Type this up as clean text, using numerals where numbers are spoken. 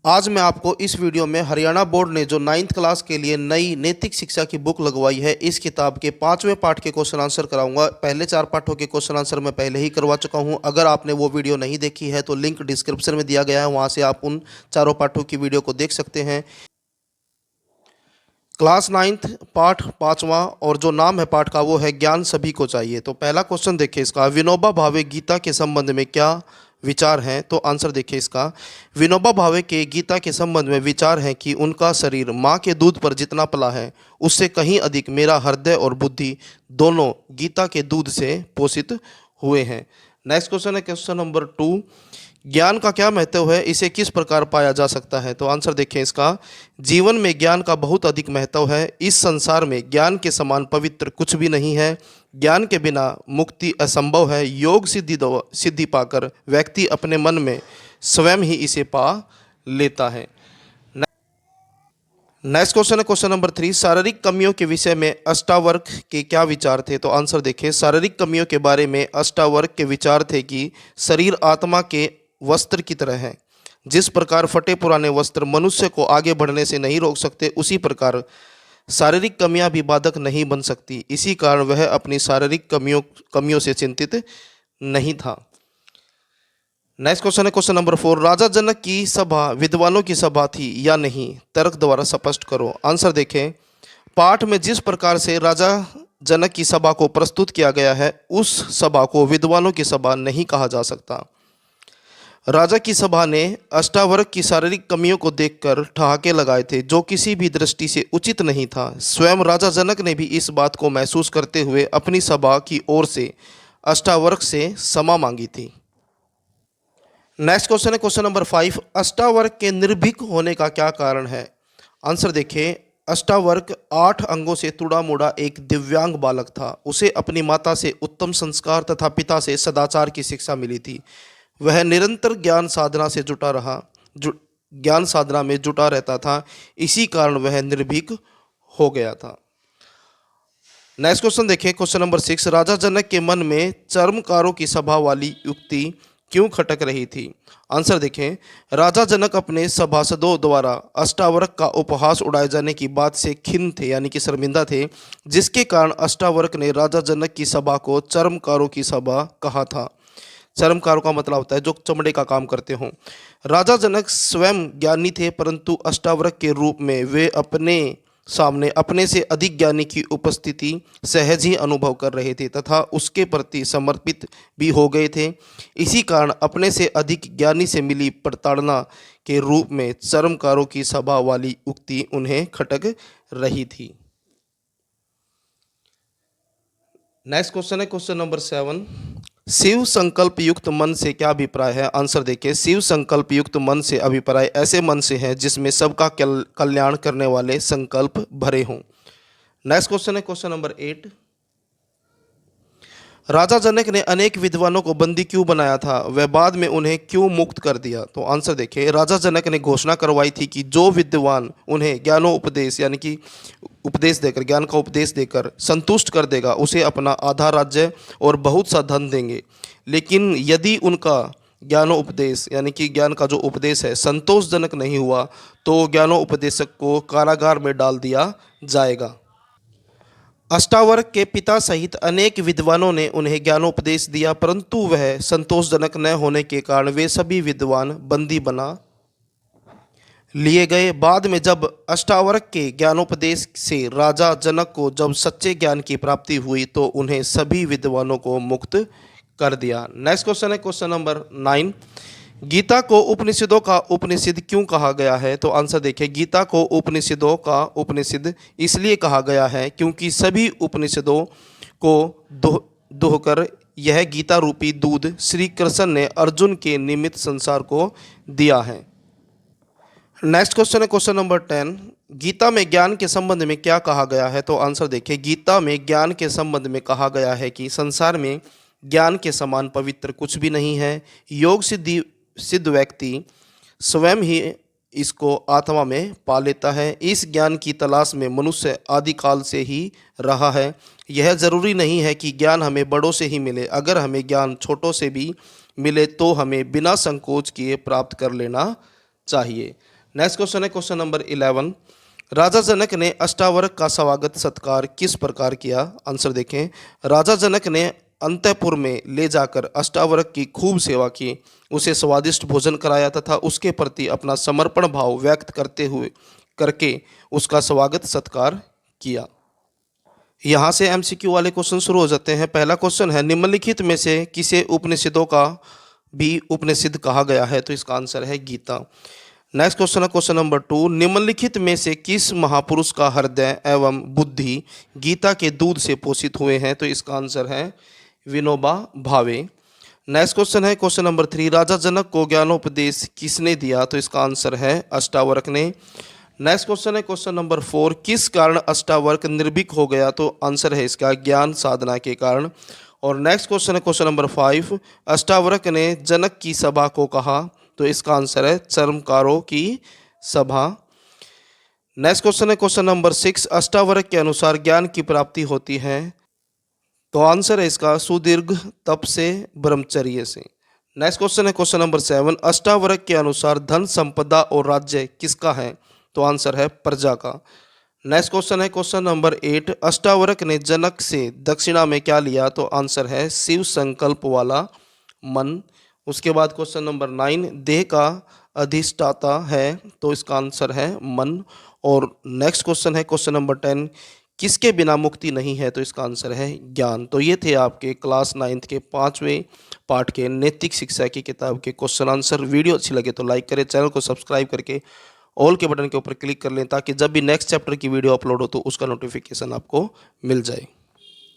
आज मैं आपको इस वीडियो में हरियाणा बोर्ड ने जो 9th क्लास के लिए नई नैतिक शिक्षा की बुक लगवाई है, इस किताब के 5वें पाठ के क्वेश्चन आंसर कराऊंगा। पहले 4 पाठों के क्वेश्चन आंसर मैं पहले ही करवा चुका हूं। अगर आपने वो वीडियो नहीं देखी है तो लिंक डिस्क्रिप्शन में दिया गया है, वहां से आप उन चारों पाठों की वीडियो को देख सकते हैं। क्लास 9th पाठ 5वां और जो नाम है पाठ का वो है ज्ञान सभी को चाहिए। तो पहला क्वेश्चन देखिए इसका, विनोबा भावे गीता के संबंध में क्या विचार हैं। तो आंसर देखिए इसका, विनोबा भावे के गीता के संबंध में विचार हैं कि उनका शरीर माँ के दूध पर जितना पला है उससे कहीं अधिक मेरा हृदय और बुद्धि दोनों गीता के दूध से पोषित हुए हैं। नेक्स्ट क्वेश्चन है क्वेश्चन नंबर 2, ज्ञान का क्या महत्व है, इसे किस प्रकार पाया जा सकता है। तो आंसर देखें इसका, जीवन में ज्ञान का बहुत अधिक महत्व है। इस संसार में ज्ञान के समान पवित्र कुछ भी नहीं है। ज्ञान के बिना मुक्ति असंभव है। योग सिद्धि पाकर व्यक्ति अपने मन में स्वयं ही इसे पा लेता है। नेक्स्ट क्वेश्चन है क्वेश्चन नंबर 3, शारीरिक कमियों के विषय में अष्टावर्क के क्या विचार थे। तो आंसर देखें, शारीरिक कमियों के बारे में अष्टावर्क के विचार थे कि शरीर आत्मा के वस्त्र की तरह है। जिस प्रकार फटे पुराने वस्त्र मनुष्य को आगे बढ़ने से नहीं रोक सकते, उसी प्रकार शारीरिक कमियां भी बाधक नहीं बन सकती। इसी कारण वह अपनी शारीरिक कमियों से चिंतित नहीं था। नेक्स्ट क्वेश्चन है क्वेश्चन नंबर 4, राजा जनक की सभा विद्वानों की सभा थी या नहीं, तर्क द्वारा स्पष्ट करो। आंसर देखें, पाठ में जिस प्रकार से राजा जनक की सभा को प्रस्तुत किया गया है उस सभा को विद्वानों की सभा नहीं कहा जा सकता। राजा की सभा ने अष्टावर्क की शारीरिक कमियों को देखकर ठहाके लगाए थे, जो किसी भी दृष्टि से उचित नहीं था। स्वयं राजा जनक ने भी इस बात को महसूस करते हुए अपनी सभा की ओर से अष्टावर्क से क्षमा मांगी थी। नेक्स्ट क्वेश्चन है क्वेश्चन नंबर 5, अष्टावर्क के निर्भीक होने का क्या कारण है। आंसर देखें, अष्टावर्क 8 अंगों से तुड़ा मुड़ा एक दिव्यांग बालक था। उसे अपनी माता से उत्तम संस्कार तथा पिता से सदाचार की शिक्षा मिली थी। वह निरंतर ज्ञान साधना में जुटा रहता था। इसी कारण वह निर्भीक हो गया था। नेक्स्ट क्वेश्चन देखें क्वेश्चन नंबर 6, राजा जनक के मन में चर्मकारों की सभा वाली युक्ति क्यों खटक रही थी। आंसर देखें, राजा जनक अपने सभासदों द्वारा अष्टावर्क का उपहास उड़ाए जाने की बात से खिन्न थे, यानी कि शर्मिंदा थे, जिसके कारण अष्टावर्क ने राजा जनक की सभा को चर्मकारों की सभा कहा था। चर्मकारों का मतलब होता है जो चमड़े का काम करते हों। राजा जनक स्वयं ज्ञानी थे, परंतु अष्टावर्क के रूप में वे अपने सामने अपने से अधिक ज्ञानी की उपस्थिति सहज ही अनुभव कर रहे थे तथा उसके प्रति समर्पित भी हो गए थे। इसी कारण अपने से अधिक ज्ञानी से मिली प्रताड़ना के रूप में चर्मकारों की सभा वाली उक्ति उन्हें खटक रही थी। नेक्स्ट क्वेश्चन है क्वेश्चन नंबर 7, शिव संकल्प युक्त मन से क्या अभिप्राय है। आंसर देखिए, शिव संकल्प युक्त मन से अभिप्राय ऐसे मन से है जिसमें सबका कल्याण करने वाले संकल्प भरे हों। नेक्स्ट क्वेश्चन है क्वेश्चन नंबर 8, राजा जनक ने अनेक विद्वानों को बंदी क्यों बनाया था, वह बाद में उन्हें क्यों मुक्त कर दिया। तो आंसर देखिए, राजा जनक ने घोषणा करवाई थी कि जो विद्वान उन्हें ज्ञानोपदेश यानी कि उपदेश देकर ज्ञान का उपदेश देकर संतुष्ट कर देगा उसे अपना आधा राज्य और बहुत सा धन देंगे। लेकिन यदि उनका ज्ञानोपदेश यानी कि ज्ञान का जो उपदेश है संतोषजनक नहीं हुआ तो ज्ञानोपदेशक को कारागार में डाल दिया जाएगा। अष्टावर्क के पिता सहित अनेक विद्वानों ने उन्हें ज्ञानोपदेश दिया, परंतु वह संतोषजनक न होने के कारण वे सभी विद्वान बंदी बना लिए गए। बाद में जब अष्टावर्क के ज्ञानोपदेश से राजा जनक को जब सच्चे ज्ञान की प्राप्ति हुई तो उन्हें सभी विद्वानों को मुक्त कर दिया। नेक्स्ट क्वेश्चन है क्वेश्चन नंबर 9, गीता को उपनिषदों का उपनिषद क्यों कहा गया है। तो आंसर देखिए, गीता को उपनिषदों का उपनिषद इसलिए कहा गया है क्योंकि सभी उपनिषदों को दोहकर यह गीता रूपी दूध श्री कृष्ण ने अर्जुन के निमित्त संसार को दिया है। नेक्स्ट क्वेश्चन है क्वेश्चन नंबर 10, गीता में ज्ञान के संबंध में क्या कहा गया है। तो आंसर देखिए, गीता में ज्ञान के संबंध में कहा गया है कि संसार में ज्ञान के समान पवित्र कुछ भी नहीं है। योग सिद्ध व्यक्ति स्वयं ही इसको आत्मा में पा लेता है। इस ज्ञान की तलाश में मनुष्य आदिकाल से ही रहा है। यह जरूरी नहीं है कि ज्ञान हमें बड़ों से ही मिले, अगर हमें ज्ञान छोटों से भी मिले तो हमें बिना संकोच किए प्राप्त कर लेना चाहिए। नेक्स्ट क्वेश्चन है क्वेश्चन नंबर 11। राजा जनक ने अष्टावक्र का स्वागत सत्कार किस प्रकार किया? आंसर देखें। राजा जनक ने अंतःपुर में ले जाकर अष्टावक्र की खूब सेवा की, उसे स्वादिष्ट भोजन कराया तथा उसके प्रति अपना समर्पण भाव व्यक्त करके उसका स्वागत सत्कार किया। यहाँ से एमसीक्यू वाले क्वेश्चन शुरू हो जाते हैं। पहला क्वेश्चन है, निम्नलिखित में से किसे उपनिषदों का भी उपनिषद कहा गया है? तो इसका आंसर है गीता। नेक्स्ट क्वेश्चन है क्वेश्चन नंबर 2। निम्नलिखित में से किस महापुरुष का हृदय एवं बुद्धि गीता के दूध से पोषित हुए हैं? तो इसका आंसर है विनोबा भावे। नेक्स्ट क्वेश्चन है क्वेश्चन नंबर 3। राजा जनक को ज्ञानोपदेश किसने दिया? तो इसका आंसर है अष्टावक्र ने। नेक्स्ट क्वेश्चन है क्वेश्चन नंबर 4। किस कारण अष्टावक्र निर्भीक हो गया? तो आंसर है इसका ज्ञान साधना के कारण। और नेक्स्ट क्वेश्चन है क्वेश्चन नंबर 5। अष्टावक्र ने जनक की सभा को कहा? तो इसका आंसर है चर्मकारों की सभा। नेक्स्ट क्वेश्चन है क्वेश्चन नंबर 6। अष्टावक्र के अनुसार ज्ञान की प्राप्ति होती है? तो आंसर है इसका सुदीर्घ तप से, ब्रह्मचर्य से। नेक्स्ट क्वेश्चन है क्वेश्चन नंबर 7। अष्टावक्र के अनुसार धन संपदा और राज्य किसका है? तो आंसर है प्रजा का। नेक्स्ट क्वेश्चन है क्वेश्चन नंबर 8। अष्टावक्र ने जनक से दक्षिणा में क्या लिया? तो आंसर है शिव संकल्प वाला मन। उसके बाद क्वेश्चन नंबर 9। देह का अधिष्ठाता है? तो इसका आंसर है मन। और नेक्स्ट क्वेश्चन है क्वेश्चन नंबर 10। किसके बिना मुक्ति नहीं है? तो इसका आंसर है ज्ञान। तो ये थे आपके क्लास 9th के 5वें पार्ट के नैतिक शिक्षा की किताब के क्वेश्चन आंसर। वीडियो अच्छी लगे तो लाइक करें, चैनल को सब्सक्राइब करके ऑल के बटन के ऊपर क्लिक कर लें ताकि जब भी नेक्स्ट चैप्टर की वीडियो अपलोड हो तो उसका नोटिफिकेशन आपको मिल जाए।